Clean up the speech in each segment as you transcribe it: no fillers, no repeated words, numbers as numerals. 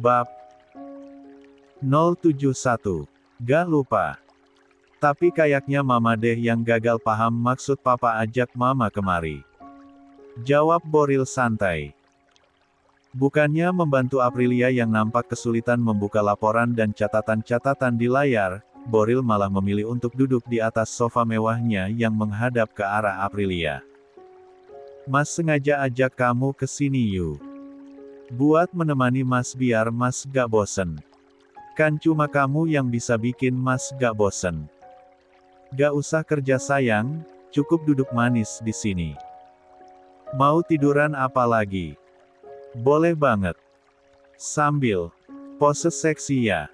Bab 071. Gak lupa. Tapi kayaknya mama deh yang gagal paham maksud papa ajak mama kemari. Jawab Boril santai. Bukannya membantu Aprilia yang nampak kesulitan membuka laporan dan catatan-catatan di layar, Boril malah memilih untuk duduk di atas sofa mewahnya yang menghadap ke arah Aprilia. Mas sengaja ajak kamu ke sini yuk. Buat menemani Mas biar Mas gak bosen. Kan cuma kamu yang bisa bikin Mas gak bosen. Gak usah kerja sayang, cukup duduk manis di sini. Mau tiduran apa lagi? Boleh banget. Sambil pose seksi ya.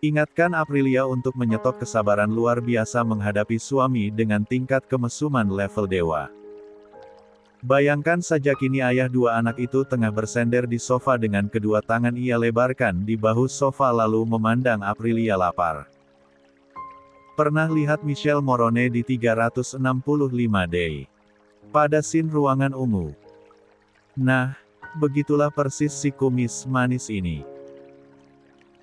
Ingatkan Aprilia untuk menyetok kesabaran luar biasa menghadapi suami dengan tingkat kemesuman level dewa. Bayangkan saja kini ayah dua anak itu tengah bersender di sofa dengan kedua tangan ia lebarkan di bahu sofa lalu memandang Aprilia lapar. Pernah lihat Michelle Morone di 365 Day? Pada scene ruangan ungu. Nah, begitulah persis si kumis manis ini.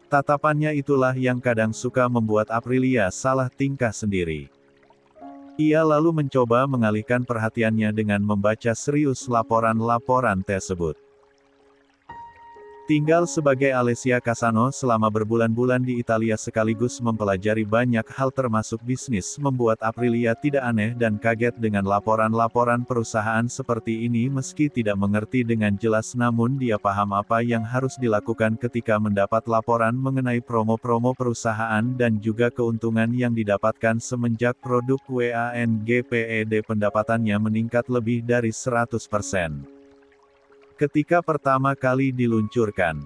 Tatapannya itulah yang kadang suka membuat Aprilia salah tingkah sendiri. Ia lalu mencoba mengalihkan perhatiannya dengan membaca serius laporan-laporan tersebut. Tinggal sebagai Alessia Casano selama berbulan-bulan di Italia sekaligus mempelajari banyak hal termasuk bisnis membuat Aprilia tidak aneh dan kaget dengan laporan-laporan perusahaan seperti ini meski tidak mengerti dengan jelas namun dia paham apa yang harus dilakukan ketika mendapat laporan mengenai promo-promo perusahaan dan juga keuntungan yang didapatkan semenjak produk WANGPED pendapatannya meningkat lebih dari 100%. Ketika pertama kali diluncurkan.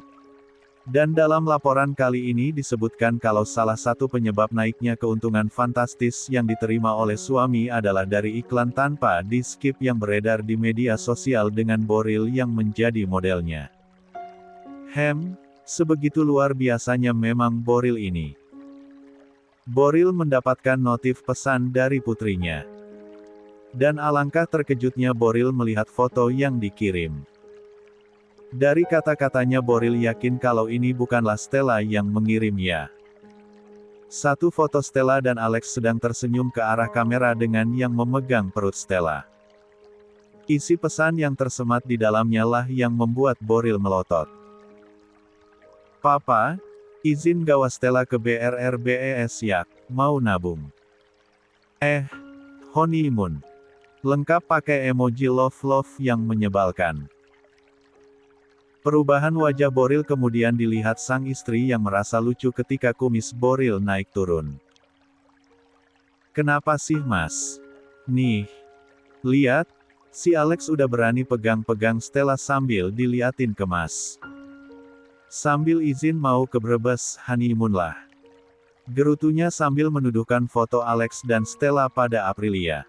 Dan dalam laporan kali ini disebutkan kalau salah satu penyebab naiknya keuntungan fantastis yang diterima oleh suami adalah dari iklan tanpa di-skip yang beredar di media sosial dengan Boril yang menjadi modelnya. Sebegitu luar biasanya memang Boril ini. Boril mendapatkan notif pesan dari putrinya. Dan alangkah terkejutnya Boril melihat foto yang dikirim. Dari kata-katanya Boril yakin kalau ini bukanlah Stella yang mengirimnya. Satu foto Stella dan Alex sedang tersenyum ke arah kamera dengan yang memegang perut Stella. Isi pesan yang tersemat di dalamnya lah yang membuat Boril melotot. Papa, izin gawa Stella ke BRRBES ya, mau nabung. Honeymoon. Lengkap pakai emoji love yang menyebalkan. Perubahan wajah Boril kemudian dilihat sang istri yang merasa lucu ketika kumis Boril naik turun. Kenapa sih mas? Nih. Lihat, si Alex udah berani pegang-pegang Stella sambil diliatin ke mas. Sambil izin mau ke Brebes honeymoon lah. Gerutunya sambil menuduhkan foto Alex dan Stella pada Aprilia.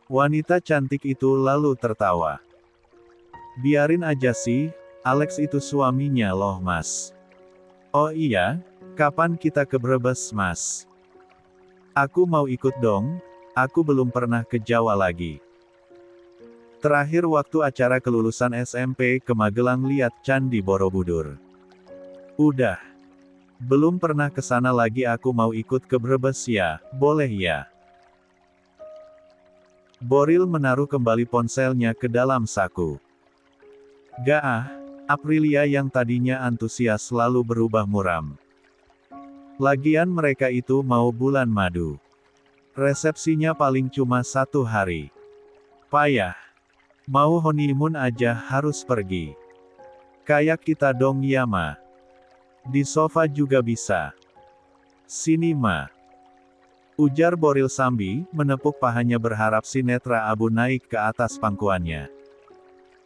Wanita cantik itu lalu tertawa. Biarin aja sih. Alex itu suaminya loh mas. Oh iya, kapan kita ke Brebes mas? Aku mau ikut dong, aku belum pernah ke Jawa lagi. Terakhir waktu acara kelulusan SMP ke Magelang lihat Candi Borobudur. Udah. Belum pernah ke sana lagi aku mau ikut ke Brebes ya, boleh ya? Boril menaruh kembali ponselnya ke dalam saku. Gak ah. Aprilia yang tadinya antusias lalu berubah muram. Lagian mereka itu mau bulan madu. Resepsinya paling cuma 1 hari. Payah. Mau honeymoon aja harus pergi. Kayak kita dong ya ma. Di sofa juga bisa. Sini ma. Ujar Boril sambil menepuk pahanya berharap si netra abu naik ke atas pangkuannya.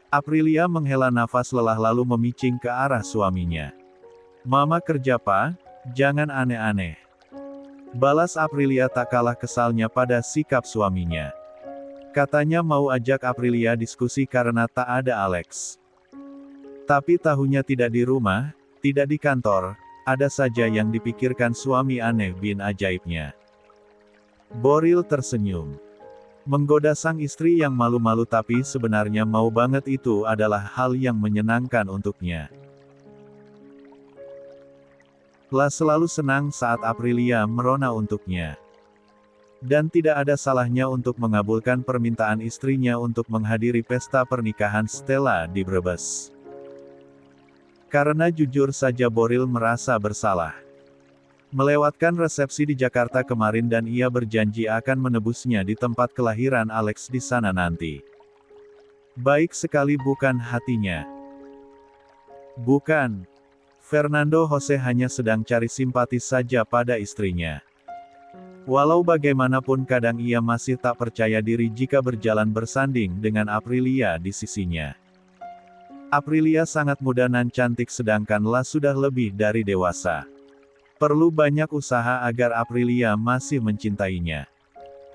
Aprilia menghela nafas lelah lalu memicing ke arah suaminya. Mama kerja pa, jangan aneh-aneh. Balas Aprilia tak kalah kesalnya pada sikap suaminya. Katanya mau ajak Aprilia diskusi karena tak ada Alex. Tapi tahunya tidak di rumah, tidak di kantor, ada saja yang dipikirkan suami aneh bin ajaibnya. Boril tersenyum. Menggoda sang istri yang malu-malu tapi sebenarnya mau banget itu adalah hal yang menyenangkan untuknya. La selalu senang saat Aprilia merona untuknya. Dan tidak ada salahnya untuk mengabulkan permintaan istrinya untuk menghadiri pesta pernikahan Stella di Brebes. Karena jujur saja Boril merasa bersalah. Melewatkan resepsi di Jakarta kemarin dan ia berjanji akan menebusnya di tempat kelahiran Alex di sana nanti. Baik sekali bukan hatinya? Bukan. Fernando Jose hanya sedang cari simpati saja pada istrinya. Walau bagaimanapun kadang ia masih tak percaya diri jika berjalan bersanding dengan Aprilia di sisinya. Aprilia sangat muda dan cantik sedangkan La sudah lebih dari dewasa. Perlu banyak usaha agar Aprilia masih mencintainya.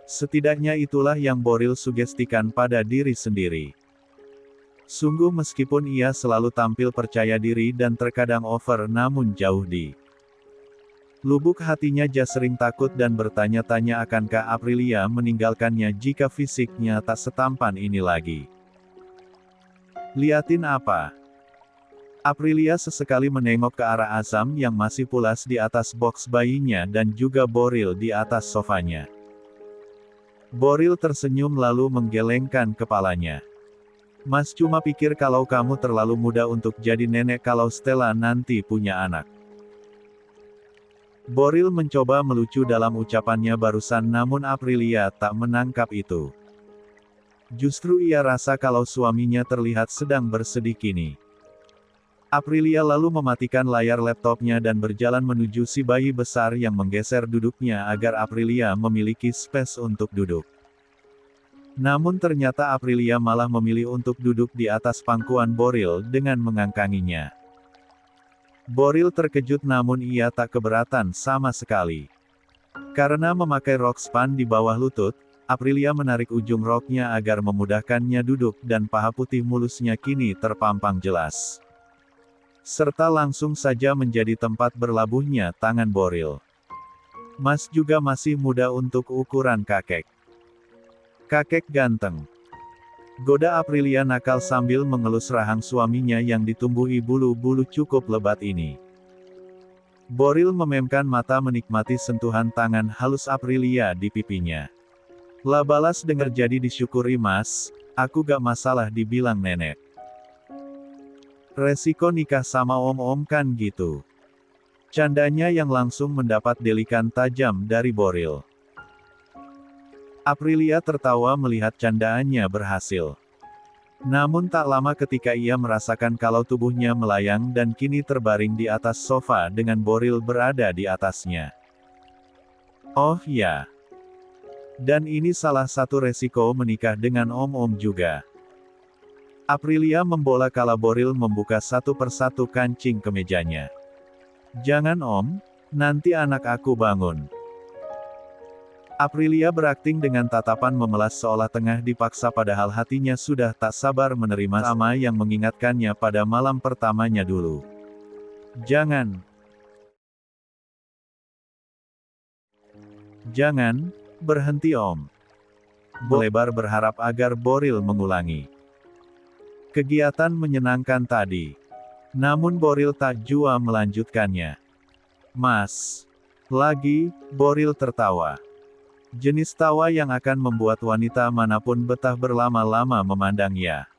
Setidaknya itulah yang Boril sugestikan pada diri sendiri. Sungguh meskipun ia selalu tampil percaya diri dan terkadang over namun jauh di lubuk hatinya dia sering takut dan bertanya-tanya akankah Aprilia meninggalkannya jika fisiknya tak setampan ini lagi. Liatin apa? Aprilia sesekali menengok ke arah Azam yang masih pulas di atas box bayinya dan juga Boril di atas sofanya. Boril tersenyum lalu menggelengkan kepalanya. Mas cuma pikir kalau kamu terlalu muda untuk jadi nenek kalau Stella nanti punya anak. Boril mencoba melucu dalam ucapannya barusan namun Aprilia tak menangkap itu. Justru ia rasa kalau suaminya terlihat sedang bersedih kini. Aprilia lalu mematikan layar laptopnya dan berjalan menuju si bayi besar yang menggeser duduknya agar Aprilia memiliki space untuk duduk. Namun ternyata Aprilia malah memilih untuk duduk di atas pangkuan Boril dengan mengangkanginya. Boril terkejut namun ia tak keberatan sama sekali. Karena memakai rok span di bawah lutut, Aprilia menarik ujung roknya agar memudahkannya duduk dan paha putih mulusnya kini terpampang jelas. Serta langsung saja menjadi tempat berlabuhnya tangan Boril. Mas juga masih muda untuk ukuran kakek. Kakek ganteng. Goda Aprilia nakal sambil mengelus rahang suaminya yang ditumbuhi bulu-bulu cukup lebat ini. Boril mememkan mata menikmati sentuhan tangan halus Aprilia di pipinya. La balas dengar jadi disyukuri mas, aku gak masalah dibilang nenek. Resiko nikah sama om-om kan gitu. Candanya yang langsung mendapat delikan tajam dari Boril. Aprilia tertawa melihat candaannya berhasil. Namun tak lama ketika ia merasakan kalau tubuhnya melayang dan kini terbaring di atas sofa dengan Boril berada di atasnya. Oh ya. Dan ini salah satu resiko menikah dengan om-om juga. Aprilia membola kala Boril membuka satu persatu kancing kemejanya. Jangan om, nanti anak aku bangun. Aprilia berakting dengan tatapan memelas seolah tengah dipaksa padahal hatinya sudah tak sabar menerima sama yang mengingatkannya pada malam pertamanya dulu. Jangan. Jangan, berhenti om. Lebar berharap agar Boril mengulangi kegiatan menyenangkan tadi. Namun Boril tak jua melanjutkannya. Mas. Lagi, Boril tertawa. Jenis tawa yang akan membuat wanita manapun betah berlama-lama memandangnya.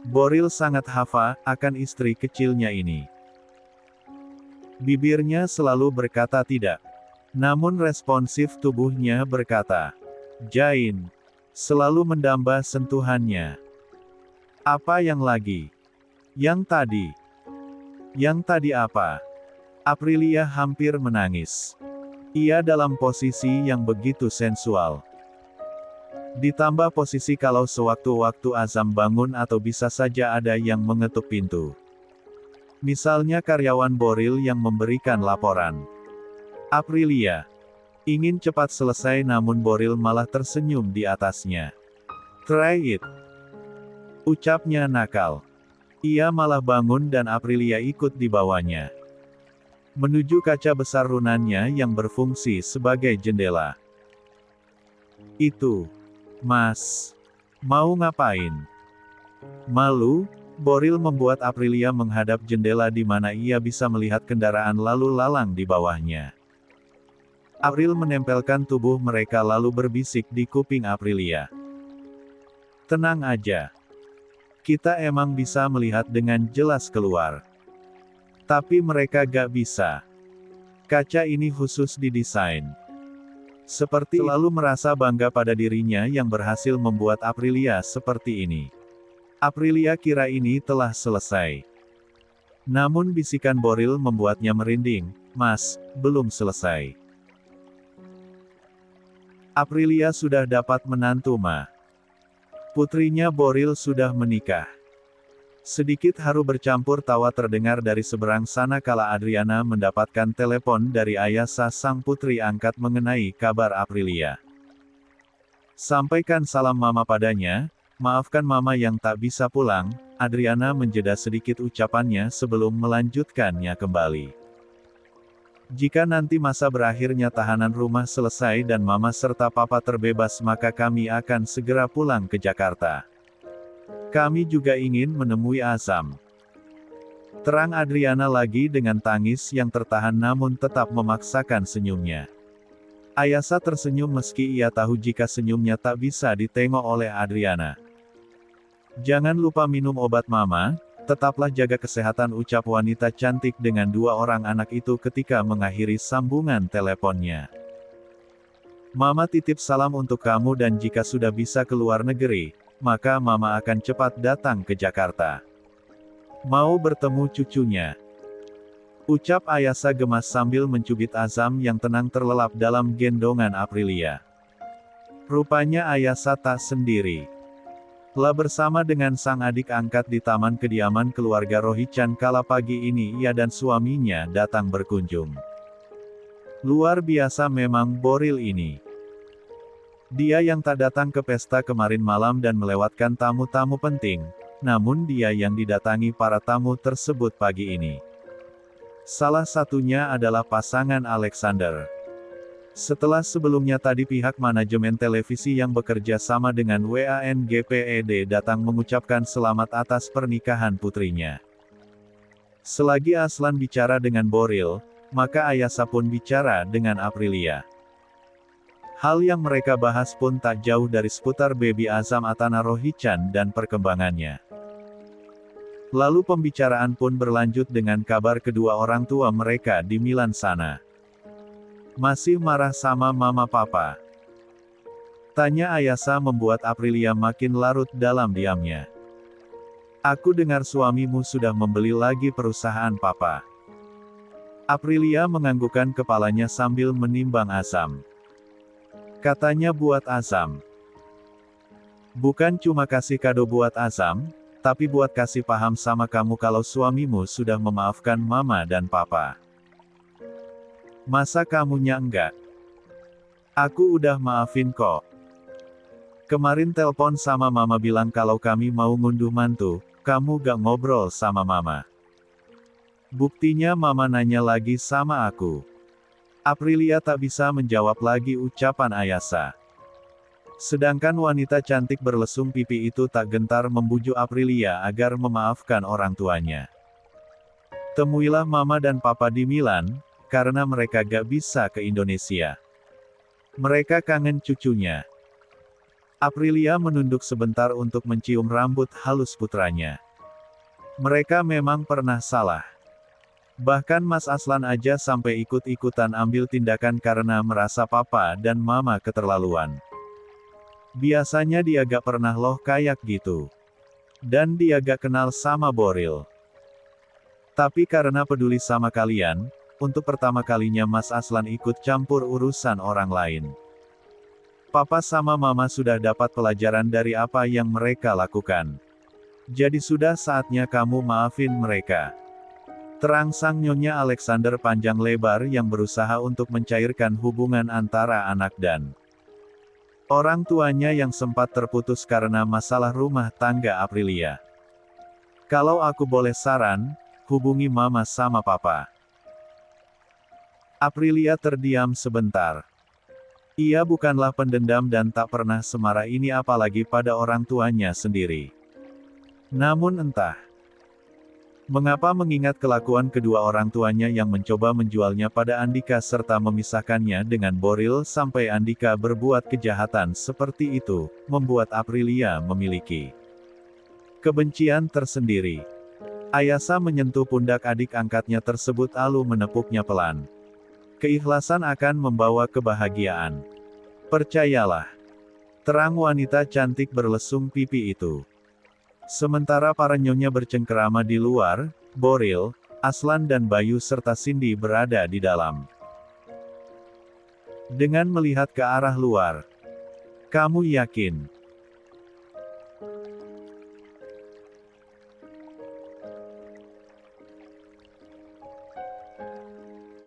Boril sangat hafal akan istri kecilnya ini. Bibirnya selalu berkata tidak. Namun responsif tubuhnya berkata, Jain. Selalu mendamba sentuhannya. Apa yang lagi? Yang tadi. Yang tadi apa? Aprilia hampir menangis. Ia dalam posisi yang begitu sensual. Ditambah posisi kalau sewaktu-waktu Azam bangun atau bisa saja ada yang mengetuk pintu. Misalnya karyawan Boril yang memberikan laporan. Aprilia ingin cepat selesai namun Boril malah tersenyum di atasnya. Try it. Ucapnya nakal. Ia malah bangun dan Aprilia ikut dibawanya. Menuju kaca besar runannya yang berfungsi sebagai jendela. Itu. Mas. Mau ngapain? Malu? Boril membuat Aprilia menghadap jendela di mana ia bisa melihat kendaraan lalu lalang di bawahnya. April menempelkan tubuh mereka lalu berbisik di kuping Aprilia. Tenang aja. Kita emang bisa melihat dengan jelas keluar. Tapi mereka gak bisa. Kaca ini khusus didesain. Seperti selalu merasa bangga pada dirinya yang berhasil membuat Aprilia seperti ini. Aprilia kira ini telah selesai. Namun bisikan Boril membuatnya merinding, "Mas, belum selesai. Aprilia sudah dapat menantu, Ma. Putrinya Boril sudah menikah." Sedikit haru bercampur tawa terdengar dari seberang sana kala Adriana mendapatkan telepon dari Ayasa sang putri angkat mengenai kabar Aprilia. "Sampaikan salam Mama padanya. Maafkan Mama yang tak bisa pulang." Adriana menjeda sedikit ucapannya sebelum melanjutkannya kembali. "Jika nanti masa berakhirnya tahanan rumah selesai dan Mama serta Papa terbebas maka kami akan segera pulang ke Jakarta. Kami juga ingin menemui Azam." Terang Adriana lagi dengan tangis yang tertahan namun tetap memaksakan senyumnya. Ayasa tersenyum meski ia tahu jika senyumnya tak bisa ditengok oleh Adriana. "Jangan lupa minum obat Mama, tetaplah jaga kesehatan," ucap wanita cantik dengan dua orang anak itu ketika mengakhiri sambungan teleponnya. "Mama titip salam untuk kamu dan jika sudah bisa ke luar negeri, maka Mama akan cepat datang ke Jakarta. Mau bertemu cucunya," ucap Ayasa gemas sambil mencubit Azam yang tenang terlelap dalam gendongan Aprilia. Rupanya Ayasa tak sendiri. Telah bersama dengan sang adik angkat di taman kediaman keluarga Rohichan kala pagi ini ia dan suaminya datang berkunjung. Luar biasa memang Boril ini. Dia yang tak datang ke pesta kemarin malam dan melewatkan tamu-tamu penting, namun dia yang didatangi para tamu tersebut pagi ini. Salah satunya adalah pasangan Alexander. Setelah sebelumnya tadi pihak manajemen televisi yang bekerja sama dengan WANGPED datang mengucapkan selamat atas pernikahan putrinya. Selagi Aslan bicara dengan Boril, maka Ayasa pun bicara dengan Aprilia. Hal yang mereka bahas pun tak jauh dari seputar baby Azam Atana Rohichan dan perkembangannya. Lalu pembicaraan pun berlanjut dengan kabar kedua orang tua mereka di Milan sana. "Masih marah sama Mama Papa?" tanya Ayasa membuat Aprilia makin larut dalam diamnya. "Aku dengar suamimu sudah membeli lagi perusahaan Papa." Aprilia menganggukkan kepalanya sambil menimbang Azam. Katanya buat Azam. "Bukan cuma kasih kado buat Azam, tapi buat kasih paham sama kamu kalau suamimu sudah memaafkan Mama dan Papa." "Masa kamunya enggak? Aku udah maafin kok. Kemarin telpon sama Mama bilang kalau kami mau ngunduh mantu, kamu gak ngobrol sama Mama. Buktinya Mama nanya lagi sama aku." Aprilia tak bisa menjawab lagi ucapan Ayasa. Sedangkan wanita cantik berlesung pipi itu tak gentar membujuk Aprilia agar memaafkan orang tuanya. "Temuilah Mama dan Papa di Milan, karena mereka gak bisa ke Indonesia. Mereka kangen cucunya." Aprilia menunduk sebentar untuk mencium rambut halus putranya. Mereka memang pernah salah. Bahkan Mas Aslan aja sampai ikut-ikutan ambil tindakan karena merasa Papa dan Mama keterlaluan. Biasanya dia gak pernah loh kayak gitu. Dan dia gak kenal sama Boril. Tapi karena peduli sama kalian, untuk pertama kalinya Mas Aslan ikut campur urusan orang lain. Papa sama Mama sudah dapat pelajaran dari apa yang mereka lakukan. Jadi sudah saatnya kamu maafin mereka. Terangsang Nyonya Alexander panjang lebar yang berusaha untuk mencairkan hubungan antara anak dan orang tuanya yang sempat terputus karena masalah rumah tangga Aprilia. "Kalau aku boleh saran, hubungi Mama sama Papa." Aprilia terdiam sebentar. Ia bukanlah pendendam dan tak pernah semarah ini apalagi pada orang tuanya sendiri. Namun entah Mengapa mengingat kelakuan kedua orang tuanya yang mencoba menjualnya pada Andika serta memisahkannya dengan Boril sampai Andika berbuat kejahatan seperti itu, membuat Aprilia memiliki kebencian tersendiri. Ayasa menyentuh pundak adik angkatnya tersebut lalu menepuknya pelan. Keikhlasan akan membawa kebahagiaan. Percayalah. Terang wanita cantik berlesung pipi itu. Sementara para nyonya bercengkerama di luar, Boril, Aslan dan Bayu serta Cindy berada di dalam. Dengan melihat ke arah luar. Kamu yakin?